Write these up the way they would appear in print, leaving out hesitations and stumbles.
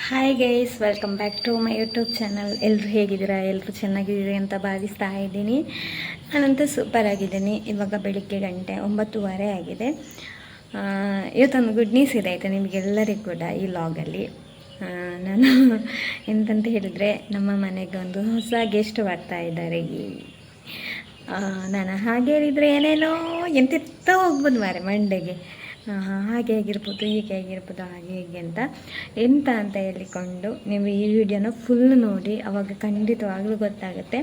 Hi guys, welcome back to my YouTube channel. ಎಲ್ಲರೂ ಹೇಗಿದ್ದೀರಾ? ಎಲ್ಲರೂ ಚೆನ್ನಾಗಿದ್ದೀರಿ ಅಂತ ಭಾವಿಸ್ತಾ ಇದ್ದೀನಿ. ನಾನಂತೂ ಸೂಪರ್ ಆಗಿದ್ದೀನಿ. ಇವಾಗ ಬೆಳಿಗ್ಗೆ 9:30 ಆಗಿದೆ. ಇವತ್ತೊಂದು ಗುಡ್ ನ್ಯೂಸ್ ಇದೆ ಆಯಿತಾ ನಿಮಗೆಲ್ಲರಿಗೂ ಕೂಡ ಈ ಲಾಗಲ್ಲಿ. ನಾನು ಎಂತಂತ ಹೇಳಿದರೆ, ನಮ್ಮ ಮನೆಗೆ ಒಂದು ಹೊಸ ಗೆಸ್ಟ್ ಬರ್ತಾ ಇದ್ದಾರೆ. ನಾನು ಹಾಗೆ ಹೇಳಿದರೆ ಏನೇನೋ ಎಂತೆತ್ತ ಹೋಗ್ಬೋದು ಮಾರೆ ಮಂಡೆಗೆ. ಹಾಗೆ ಆಗಿರ್ಬೋದು, ಹೀಗೆ ಆಗಿರ್ಬೋದು, ಹಾಗೆ ಹೀಗೆ ಎಂತ ಹೇಳಿಕೊಂಡು ನೀವು ಈ ವಿಡಿಯೋನ ಫುಲ್ ನೋಡಿ, ಅವಾಗ ಖಂಡಿತವಾಗ್ಲೂ ಗೊತ್ತಾಗುತ್ತೆ.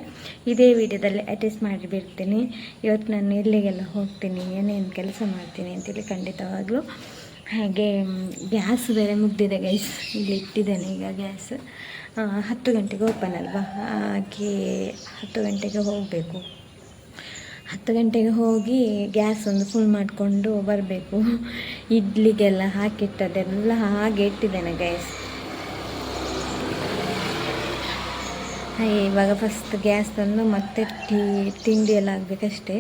ಇದೇ ವಿಡಿಯೋದಲ್ಲಿ ಅಟ್ಯಾಚ್ ಮಾಡಿಬಿಡ್ತೀನಿ. ಇವತ್ತು ನಾನು ಎಲ್ಲಿಗೆಲ್ಲ ಹೋಗ್ತೀನಿ, ಏನೇನು ಕೆಲಸ ಮಾಡ್ತೀನಿ ಅಂತೇಳಿ ಖಂಡಿತವಾಗ್ಲೂ. ಹಾಗೆ ಗ್ಯಾಸ್ ಬೇರೆ ಮುಗ್ದಿದೆ ಗೈಸ್, ಇಲ್ಲಿ ಇಟ್ಟಿದ್ದೇನೆ ಈಗ ಗ್ಯಾಸ್. 10 ಗಂಟೆಗೆ ಓಪನ್ ಅಲ್ವಾ, ಹಾಗೆ 10 ಗಂಟೆಗೆ ಹೋಗಬೇಕು. 10 ಗಂಟೆಗೆ ಹೋಗಿ ಗ್ಯಾಸ್ ಒಂದು ಫುಲ್ ಮಾಡಿಕೊಂಡು ಬರಬೇಕು. ಇಡ್ಲಿಗೆಲ್ಲ ಹಾಕಿಟ್ಟದೆಲ್ಲ ಹಾಗೆ ಇಟ್ಟಿದ್ದೇನೆ ಗ್ಯಾಸ್. ಇವಾಗ ಫಸ್ಟ್ ಗ್ಯಾಸ್ ತಂದು ಮತ್ತೆ ತಿಂಡಿ ಎಲ್ಲ ಆಗಬೇಕಷ್ಟೇ.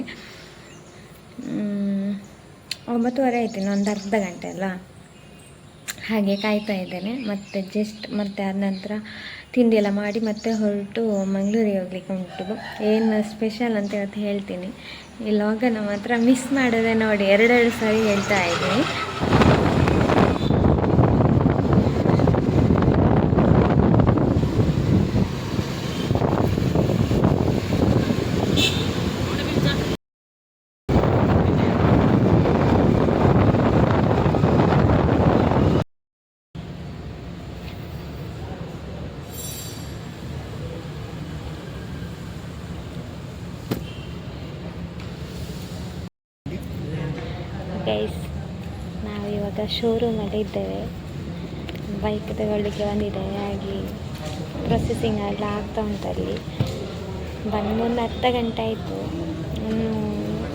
9:30 ಆಯ್ತು, ಇನ್ನೊಂದು ಅರ್ಧ ಗಂಟೆ ಅಲ್ಲ, ಹಾಗೆ ಕಾಯ್ತಾ ಇದ್ದೇನೆ. ಮತ್ತೆ ಆದ ನಂತರ ತಿಂಡಿ ಎಲ್ಲ ಮಾಡಿ ಮತ್ತೆ ಹೊರಟು ಮಂಗಳೂರಿಗೆ ಹೋಗ್ಲಿಕ್ಕೆ ಉಂಟು. ಏನು ಸ್ಪೆಷಲ್ ಅಂತ ಇವತ್ತು ಹೇಳ್ತೀನಿ. ಈ ಲಾಗನ್ನು ಮಾತ್ರ ಮಿಸ್ ಮಾಡೋದೇ ನೋಡಿ, 2 ಸಾರಿ ಹೇಳ್ತಾ ಇದ್ದೀನಿ. ಗೈಸ್, ನಾವಿವಾಗ ಶೋರೂಮಲ್ಲಿ ಇದ್ದೇವೆ. ಬೈಕ್ ತಗೊಳ್ಳಿಕ್ಕೆ ಬಂದಿದೆ. ಹಾಗೆ ಪ್ರೊಸೆಸಿಂಗ್ ಎಲ್ಲ ಆಗ್ತಾ ಉಂಟಲ್ಲಿ. ಬಂದು ಒಂದು ಅರ್ಧ ಗಂಟೆ ಆಯಿತು.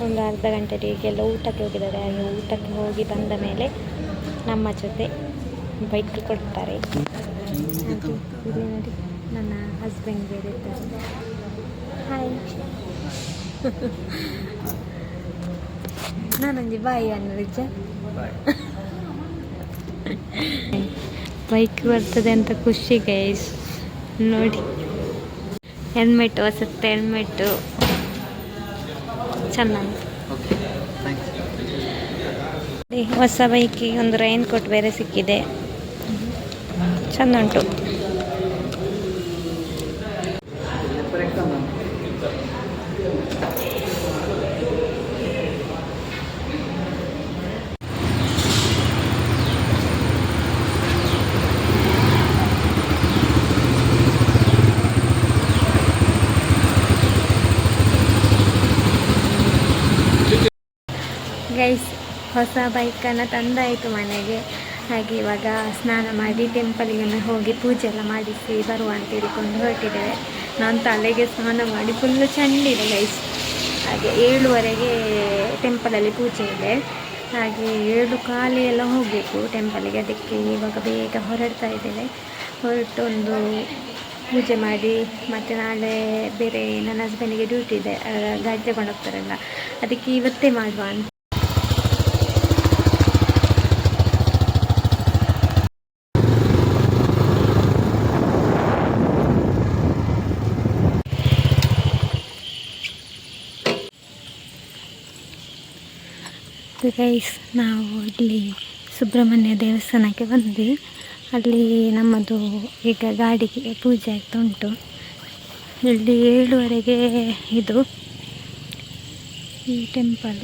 ಒಂದು ಅರ್ಧ ಗಂಟೆಗೆಲ್ಲ ಊಟಕ್ಕೆ ಹೋಗಿದ್ದಾರೆ. ಹಾಗೆ ಊಟಕ್ಕೆ ಹೋಗಿ ಬಂದ ಮೇಲೆ ನಮ್ಮ ಜೊತೆ ಬೈಕ್ ಕೊಡ್ತಾರೆ. ಹಾಗೆ ಇಲ್ಲಿ ನೋಡಿ, ನನ್ನ ಹಸ್ಬೆಂಡ್ ಬೇರೆ ಇದ್ದಾರೆ. ಹಾಯ್. ನಾನೊಂದು ಬಾಯಿ ಅನ್ನೋರಿಜ್ಜ ಬೈಕ್ ಬರ್ತದೆ ಅಂತ ಖುಷಿ ಗೈಸ್. ನೋಡಿ, ಹೆಲ್ಮೆಟ್, ಹೊಸತ್ತೆ ಹೆಲ್ಮೆಟ್ಟು ಚೆನ್ನಾಗಿ. ಹೊಸ ಬೈಕಿಗೆ ಒಂದು ರೈನ್ ಕೋಟ್ ಬೇರೆ ಸಿಕ್ಕಿದೆ, ಚೆಂದ ಉಂಟು. ಗೈಸ್, ಹೊಸ ಬೈಕನ್ನು ತಂದಾಯಿತು ಮನೆಗೆ. ಹಾಗೆ ಇವಾಗ ಸ್ನಾನ ಮಾಡಿ ಟೆಂಪಲಿಗೆ ಹೋಗಿ ಪೂಜೆ ಎಲ್ಲ ಮಾಡಿಸಿ ಬರುವ ಅಂತ ಹೇಳಿಕೊಂಡು ಹೊರಟಿದ್ದೇವೆ. ನಾನು ತಲೆಗೆ ಸ್ನಾನ ಮಾಡಿ ಫುಲ್ಲು ಚಂಡಿದೆ ಗೈಸ್. ಹಾಗೆ 7:15 ಟೆಂಪಲಲ್ಲಿ ಪೂಜೆ ಇದೆ. ಹಾಗೆ 7:15 ಎಲ್ಲ ಹೋಗಬೇಕು ಟೆಂಪಲಿಗೆ. ಅದಕ್ಕೆ ಇವಾಗ ಬೇಗ ಹೊರಡ್ತಾ ಇದ್ದೇವೆ. ಹೊರಟು ಒಂದು ಪೂಜೆ ಮಾಡಿ ಮತ್ತು ನಾಳೆ ಬೇರೆ ನನ್ನ ಹಸ್ಬೆಂಡಿಗೆ ಡ್ಯೂಟಿ ಇದೆ, ಗಾಡಿ ತಗೊಂಡು ಹೋಗ್ತಾರಲ್ಲ, ಅದಕ್ಕೆ ಇವತ್ತೇ ಮಾಡುವ ಅಂತ. ಗೈಸ್, ನಾವು ಇಲ್ಲಿ ಸುಬ್ರಹ್ಮಣ್ಯ ದೇವಸ್ಥಾನಕ್ಕೆ ಬಂದ್ವಿ. ಅಲ್ಲಿ ನಮ್ಮದು ಈಗ ಗಾಡಿಗೆ ಪೂಜೆ ಆಗ್ತಾ ಉಂಟು. ಇಲ್ಲಿ 7:15 ಇದು ಈ ಟೆಂಪಲ್.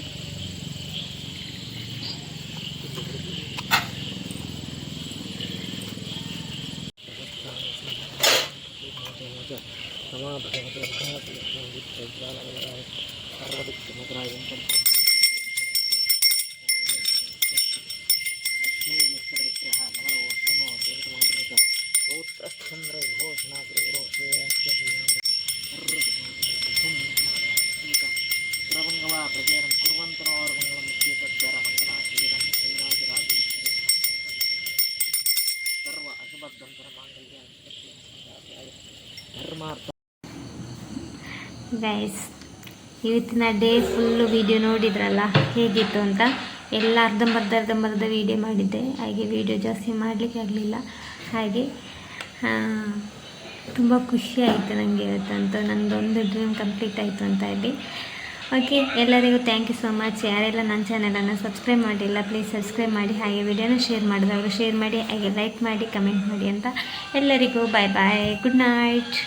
ಗೈಸ್, ಇವತ್ತಿನ ಡೇ ಫುಲ್ಲು ವಿಡಿಯೋ ನೋಡಿದ್ರಲ್ಲ ಹೇಗಿತ್ತು ಅಂತ. ಎಲ್ಲ ಅರ್ಧಂಬರ್ಧ ವೀಡಿಯೋ ಮಾಡಿದ್ದೆ. ಹಾಗೆ ವೀಡಿಯೋ ಜಾಸ್ತಿ ಮಾಡಲಿಕ್ಕೆ ಆಗಲಿಲ್ಲ. ಹಾಗೆ ತುಂಬ ಖುಷಿ ಆಯಿತು ನನಗೆ ಇವತ್ತಂತೂ ನನ್ನದೊಂದು ಡ್ರೀಮ್ ಕಂಪ್ಲೀಟ್ ಆಯಿತು ಅಂತ ಹೇಳಿ. ಓಕೆ, ಎಲ್ಲರಿಗೂ ಥ್ಯಾಂಕ್ ಯು ಸೋ ಮಚ್. ಯಾರೆಲ್ಲ ನನ್ನ ಚಾನಲನ್ನು ಸಬ್ಸ್ಕ್ರೈಬ್ ಮಾಡಿಲ್ಲ ಪ್ಲೀಸ್ ಸಬ್ಸ್ಕ್ರೈಬ್ ಮಾಡಿ, ಹಾಗೆ ವಿಡಿಯೋನ ಶೇರ್ ಮಾಡಿದವರು ಶೇರ್ ಮಾಡಿ, ಹಾಗೆ ಲೈಕ್ ಮಾಡಿ, ಕಮೆಂಟ್ ಮಾಡಿ ಅಂತ ಎಲ್ಲರಿಗೂ ಬಾಯ್ ಬಾಯ್, ಗುಡ್ ನೈಟ್.